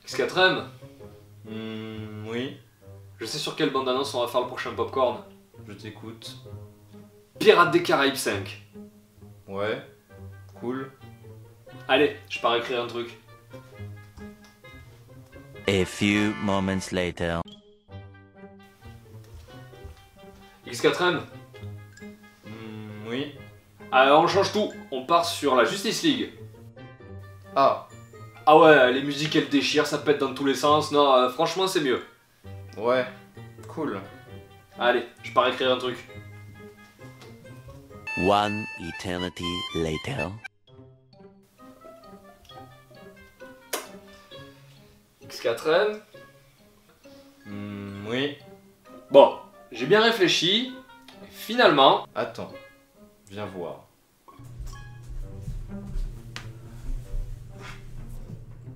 X4M, Oui, je sais sur quelle bande-annonce on va faire le prochain popcorn. je t'écoute. Pirates des Caraïbes 5. Ouais, cool. Allez, je pars écrire un truc. A few moments later. X4M, Oui. alors on change tout. On part sur la Justice League. Ah, Ah ouais, les musiques elles déchirent, ça pète dans tous les sens. Non, franchement c'est mieux. ouais, cool. Allez, je pars écrire un truc. One eternity later. X4M. Oui. Bon, j'ai bien réfléchi. Et finalement, Attends, viens voir.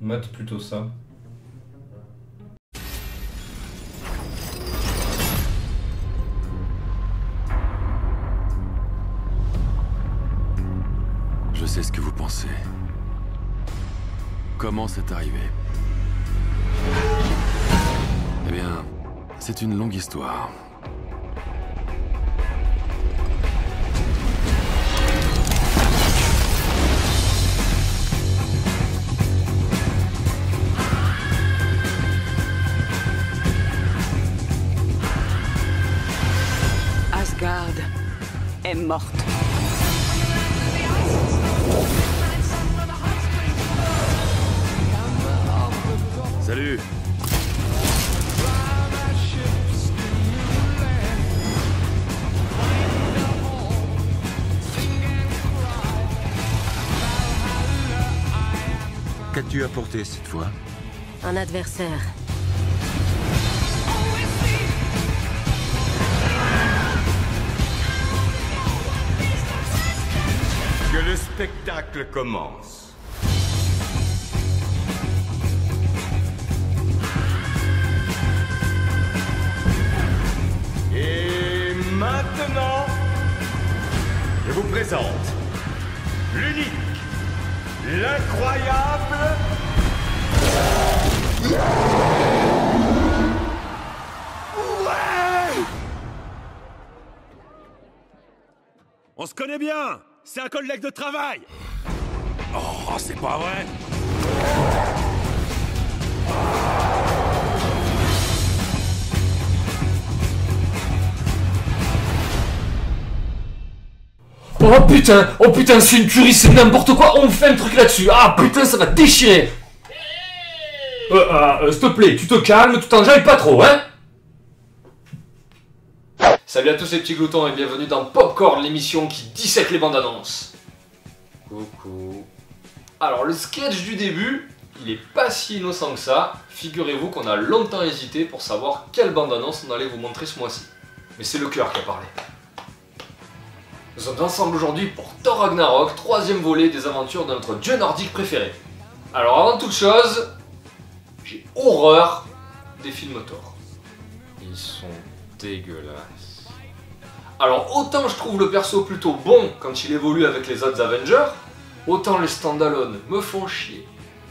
Mate plutôt ça. Je sais ce que vous pensez. Comment c'est arrivé? Eh bien, c'est une longue histoire. Asgard est morte. Salut! Qu'as-tu apporté cette fois? Un adversaire. Que le spectacle commence. Et maintenant, je vous présente l'unique, l'incroyable... On se connaît bien! C'est un collègue de travail! Oh, c'est pas vrai! Oh putain, c'est une tuerie, c'est n'importe quoi, on fait un truc là-dessus. Ah putain, ça va déchirer. S'il te plaît, tu te calmes, tu t'enjailles pas trop, hein. Salut à tous les petits gloutons et bienvenue dans Popcorn, l'émission qui dissèque les bandes annonces. Coucou. Alors le sketch du début, il est pas si innocent que ça. Figurez-vous qu'on a longtemps hésité pour savoir quelle bande annonce on allait vous montrer ce mois-ci. Mais c'est le cœur qui a parlé. Nous sommes ensemble aujourd'hui pour Thor Ragnarok, troisième volet des aventures de notre dieu nordique préféré. Alors avant toute chose, j'ai horreur des films Thor. Ils sont dégueulasses. Alors autant je trouve le perso plutôt bon quand il évolue avec les autres Avengers, autant les stand-alone me font chier.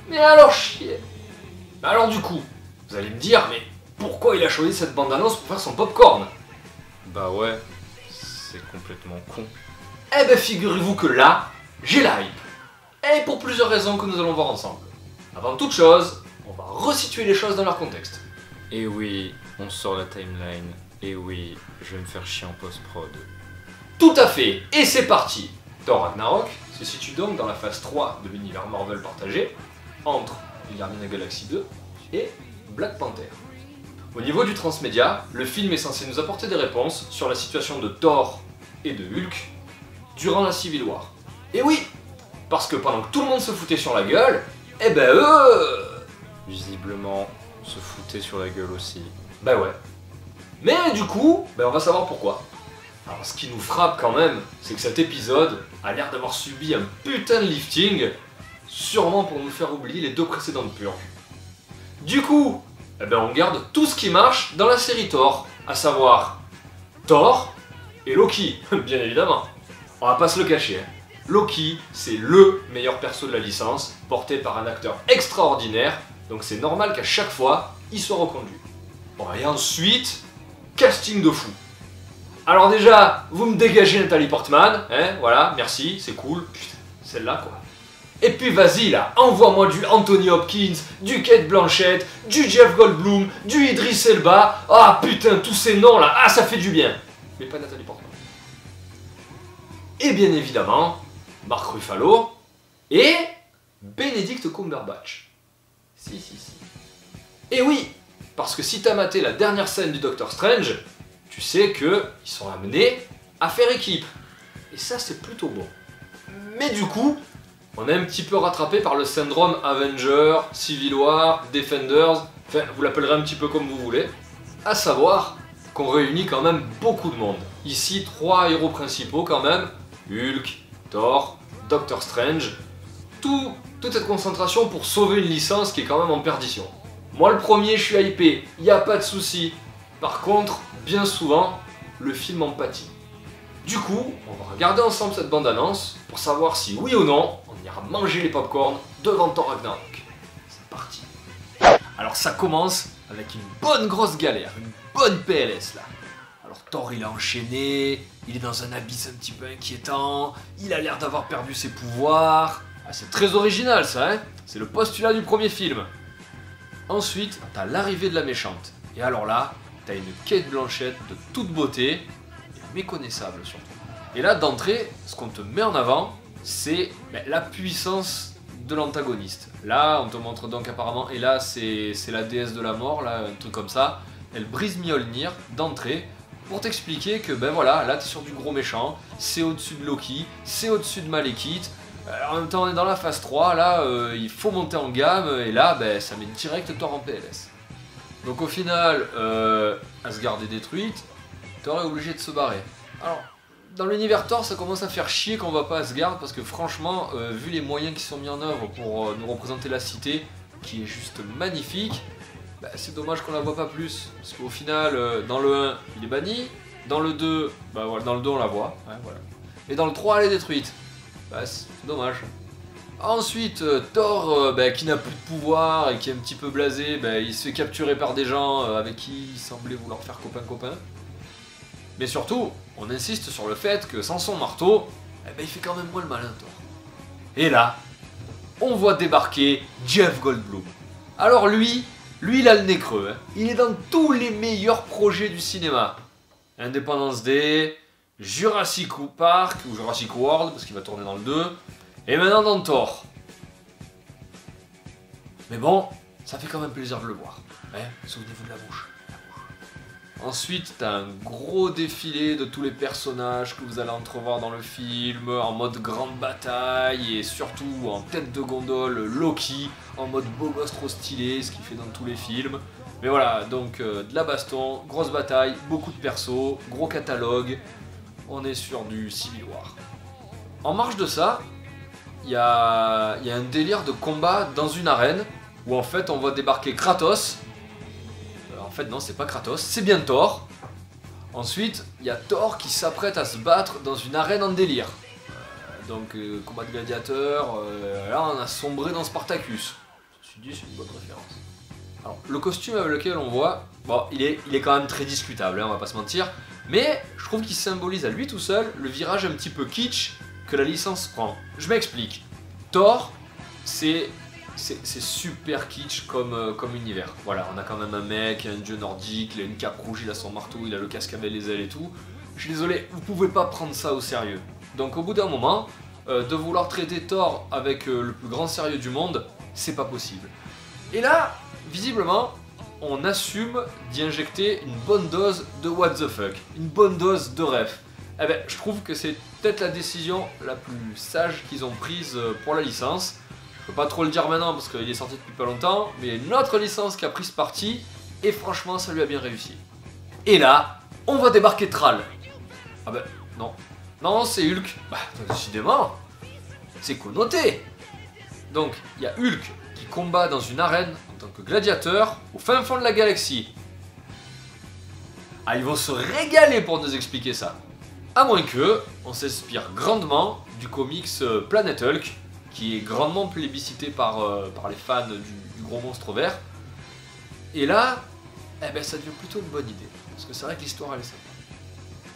Mais alors chier. Mais alors du coup, vous allez me dire, mais pourquoi il a choisi cette bande-annonce pour faire son popcorn? Bah ouais, c'est complètement con. Eh ben figurez-vous que là, j'ai la hype. Et pour plusieurs raisons que nous allons voir ensemble. Avant toute chose, on va resituer les choses dans leur contexte. Et oui, on sort la timeline. Et oui, je vais me faire chier en post-prod. Tout à fait, et c'est parti. Thor Ragnarok se situe donc dans la phase 3 de l'univers Marvel partagé, entre les Gardiens de la Galaxie 2 et Black Panther. Au niveau du transmédia, le film est censé nous apporter des réponses sur la situation de Thor et de Hulk durant la Civil War. Et oui, parce que pendant que tout le monde se foutait sur la gueule, eh ben eux... Visiblement, on se foutait sur la gueule aussi. Ben ouais. Mais du coup, ben on va savoir pourquoi. Alors ce qui nous frappe quand même, c'est que cet épisode a l'air d'avoir subi un putain de lifting, sûrement pour nous faire oublier les deux précédentes purges. Du coup, eh ben on garde tout ce qui marche dans la série Thor, à savoir Thor et Loki, bien évidemment. On va pas se le cacher, hein. Loki, c'est LE meilleur perso de la licence, porté par un acteur extraordinaire, Donc c'est normal qu'à chaque fois, il soit reconduit. Bon, et ensuite, casting de fou. Alors déjà, vous me dégagez Nathalie Portman, hein, voilà, merci, c'est cool. Putain, celle-là quoi. Et puis vas-y là, envoie-moi du Anthony Hopkins, du Kate Blanchett, du Jeff Goldblum, du Idris Elba. Ah putain, tous ces noms là, ah ça fait du bien. Mais pas Nathalie Portman. Et bien évidemment, Mark Ruffalo et Benedict Cumberbatch. Si. Et oui, parce que si t'as maté la dernière scène du Doctor Strange, tu sais qu'ils sont amenés à faire équipe. Et ça, c'est plutôt bon. Mais du coup, on est un petit peu rattrapé par le syndrome Avenger, Civil War, Defenders, enfin, vous l'appellerez un petit peu comme vous voulez. À savoir qu'on réunit quand même beaucoup de monde. Ici, 3 héros principaux quand même, Hulk, Thor, Doctor Strange, toute cette concentration pour sauver une licence qui est quand même en perdition. Moi le premier, je suis hypé, y a pas de souci. Par contre, bien souvent, le film en pâtit. Du coup, on va regarder ensemble cette bande-annonce pour savoir si oui ou non, on ira manger les popcorn devant Thor Ragnarok. C'est parti. Alors ça commence avec une bonne grosse galère, une bonne PLS là. Alors Thor il a enchaîné, il est dans un abysse un petit peu inquiétant, il a l'air d'avoir perdu ses pouvoirs. Ah, c'est très original ça, hein. C'est le postulat du premier film. Ensuite, t'as l'arrivée de la méchante. Et alors là, t'as une Kate Blanchett de toute beauté, et méconnaissable surtout. Et là, d'entrée, ce qu'on te met en avant, c'est la puissance de l'antagoniste. Là, on te montre donc apparemment, et là, c'est la déesse de la mort, là, un truc comme ça. Elle brise Mjolnir d'entrée, pour t'expliquer que, ben voilà, là, t'es sur du gros méchant, c'est au-dessus de Loki, c'est au-dessus de Malekith. En même temps, on est dans la phase 3, là, il faut monter en gamme, et là, ben, ça met direct Thor en PLS. Donc au final, Asgard est détruite, Thor est obligé de se barrer. Alors, dans l'univers Thor, ça commence à faire chier qu'on va pas à Asgard, parce que franchement, vu les moyens qui sont mis en œuvre pour nous représenter la cité, qui est juste magnifique, bah, c'est dommage qu'on la voit pas plus. Parce qu'au final, dans le 1, il est banni, dans le 2, bah, voilà, dans le 2 on la voit, ouais, voilà. Et dans le 3, elle est détruite. Bah, c'est dommage. Ensuite, Thor, qui n'a plus de pouvoir et qui est un petit peu blasé, il se fait capturer par des gens avec qui il semblait vouloir faire copain-copain. Mais surtout, on insiste sur le fait que sans son marteau, il fait quand même moins le malin, Thor. Et là, on voit débarquer Jeff Goldblum. Alors lui il a le nez creux, hein. Il est dans tous les meilleurs projets du cinéma. Independence Day, Jurassic Park, ou Jurassic World, parce qu'il va tourner dans le 2, et maintenant dans Thor. Mais bon, ça fait quand même plaisir de le voir. Hein, souvenez-vous de la bouche. Ensuite, t'as un gros défilé de tous les personnages que vous allez entrevoir dans le film, en mode grande bataille, et surtout en tête de gondole, Loki, en mode beau gosse trop stylé, ce qu'il fait dans tous les films. Mais voilà, donc de la baston, grosse bataille, beaucoup de persos, gros catalogue, on est sur du Civil War. En marge de ça, il y a un délire de combat dans une arène, où en fait on voit débarquer Kratos. En fait non, c'est pas Kratos, c'est bien Thor. Ensuite, il y a Thor qui s'apprête à se battre dans une arène en délire. Donc combat de gladiateurs, là on a sombré dans Spartacus. Je me suis dit c'est une bonne référence. Alors le costume avec lequel on voit, bon il est quand même très discutable, hein, on va pas se mentir. Mais je trouve qu'il symbolise à lui tout seul le virage un petit peu kitsch que la licence prend. Je m'explique. Thor, c'est super kitsch comme univers. Voilà, on a quand même un mec, un dieu nordique, il a une cape rouge, il a son marteau, il a le casque avec les ailes et tout. Je suis désolé, vous pouvez pas prendre ça au sérieux. Donc au bout d'un moment, de vouloir traiter Thor avec le plus grand sérieux du monde, c'est pas possible. Et là, visiblement, on assume d'y injecter une bonne dose de what the fuck, une bonne dose de ref. Eh ben, je trouve que c'est peut-être la décision la plus sage qu'ils ont prise pour la licence. Je peux pas trop le dire maintenant parce qu'il est sorti depuis pas longtemps, mais une autre licence qui a pris ce parti, et franchement ça lui a bien réussi. Et là, on va débarquer Thrall. Ah ben, non. Non, c'est Hulk. Bah, décidément, c'est connoté. Donc, il y a Hulk qui combat dans une arène en tant que gladiateur au fin fond de la galaxie. Ah, ils vont se régaler pour nous expliquer ça. À moins que, on s'inspire grandement du comics Planet Hulk, qui est grandement plébiscité par les fans du gros monstre vert. Et là, eh ben, ça devient plutôt une bonne idée. Parce que c'est vrai que l'histoire elle est sympa.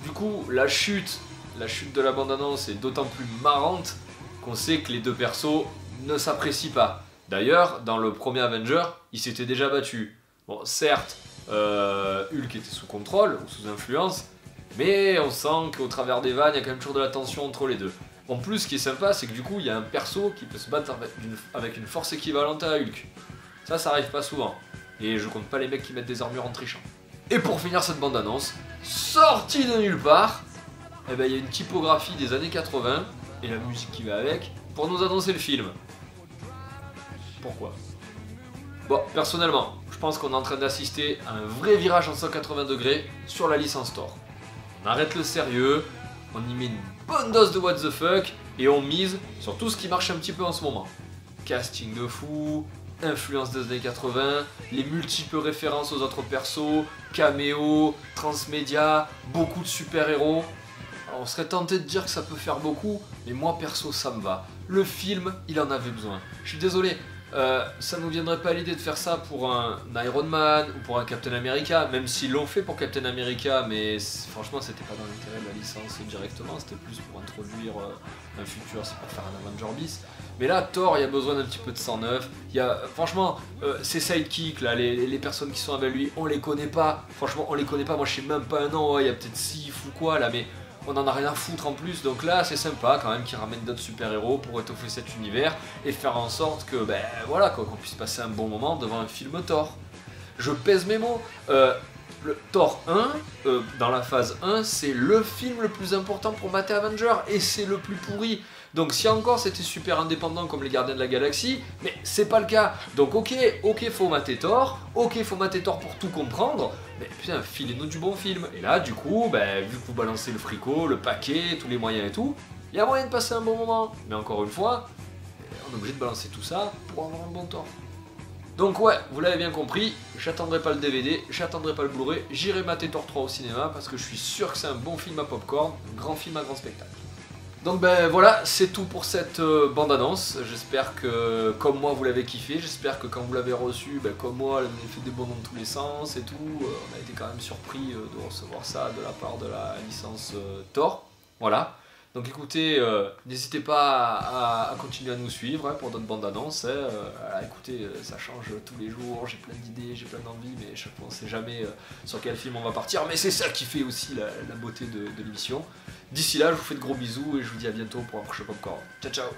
Du coup, la chute de la bande-annonce est d'autant plus marrante qu'on sait que les deux persos ne s'apprécient pas. D'ailleurs, dans le premier Avenger, ils s'étaient déjà battus. Bon, certes, Hulk était sous contrôle, ou sous influence, mais on sent qu'au travers des vannes, il y a quand même toujours de la tension entre les deux. En plus, ce qui est sympa, c'est que du coup, il y a un perso qui peut se battre avec une force équivalente à Hulk. Ça arrive pas souvent. Et je compte pas les mecs qui mettent des armures en trichant. Et pour finir cette bande-annonce, sortie de nulle part, eh ben, il y a une typographie des années 80 et la musique qui va avec pour nous annoncer le film. Pourquoi? Bon, personnellement, je pense qu'on est en train d'assister à un vrai virage en 180 degrés sur la licence Thor. On arrête le sérieux, on y met une bonne dose de what the fuck et on mise sur tout ce qui marche un petit peu en ce moment. Casting de fou, influence des années 80, les multiples références aux autres persos, caméos, transmédia, beaucoup de super-héros. On serait tenté de dire que ça peut faire beaucoup, mais moi perso ça me va. Le film, il en avait besoin. Je suis désolé, ça ne nous viendrait pas à l'idée de faire ça pour un Iron Man ou pour un Captain America, même s'ils l'ont fait pour Captain America, mais franchement c'était pas dans l'intérêt de la licence directement, c'était plus pour introduire un futur, c'est pour faire un Avenger bis. Mais là, Thor, il y a besoin d'un petit peu de sang neuf. Franchement, ces sidekicks, là, les personnes qui sont avec lui, on les connaît pas. Franchement, on les connaît pas. Moi, je sais même pas un nom. Il y a peut-être Sif ou quoi, là, mais on en a rien à foutre en plus. Donc là, c'est sympa quand même qu'ils ramènent d'autres super-héros pour étoffer cet univers et faire en sorte que, ben voilà, qu'on puisse passer un bon moment devant un film Thor. Je pèse mes mots. Le Thor 1, dans la phase 1, c'est le film le plus important pour mater Avenger et c'est le plus pourri. Donc si encore c'était super indépendant comme les Gardiens de la Galaxie, mais c'est pas le cas. Donc ok, faut mater Thor, faut mater Thor pour tout comprendre, mais putain, filez-nous du bon film. Et là, du coup, ben, vu que vous balancez le frico, le paquet, tous les moyens et tout, il y a moyen de passer un bon moment. Mais encore une fois, on est obligé de balancer tout ça pour avoir un bon Thor. Donc ouais, vous l'avez bien compris, j'attendrai pas le DVD, j'attendrai pas le Blu-ray, j'irai mater Thor 3 au cinéma parce que je suis sûr que c'est un bon film à popcorn, un grand film à grand spectacle. Donc ben voilà, c'est tout pour cette bande-annonce. J'espère que comme moi vous l'avez kiffé, j'espère que quand vous l'avez reçu, ben, comme moi, elle m'a fait des bons noms de tous les sens et tout. On a été quand même surpris de recevoir ça de la part de la licence Thor. Voilà. Donc écoutez, n'hésitez pas à continuer à nous suivre hein, pour d'autres bandes annonces. Écoutez, ça change tous les jours, j'ai plein d'idées, j'ai plein d'envies, mais chaque fois on sait jamais sur quel film on va partir. Mais c'est ça qui fait aussi la beauté de l'émission. D'ici là, je vous fais de gros bisous et je vous dis à bientôt pour un prochain popcorn. Ciao ciao.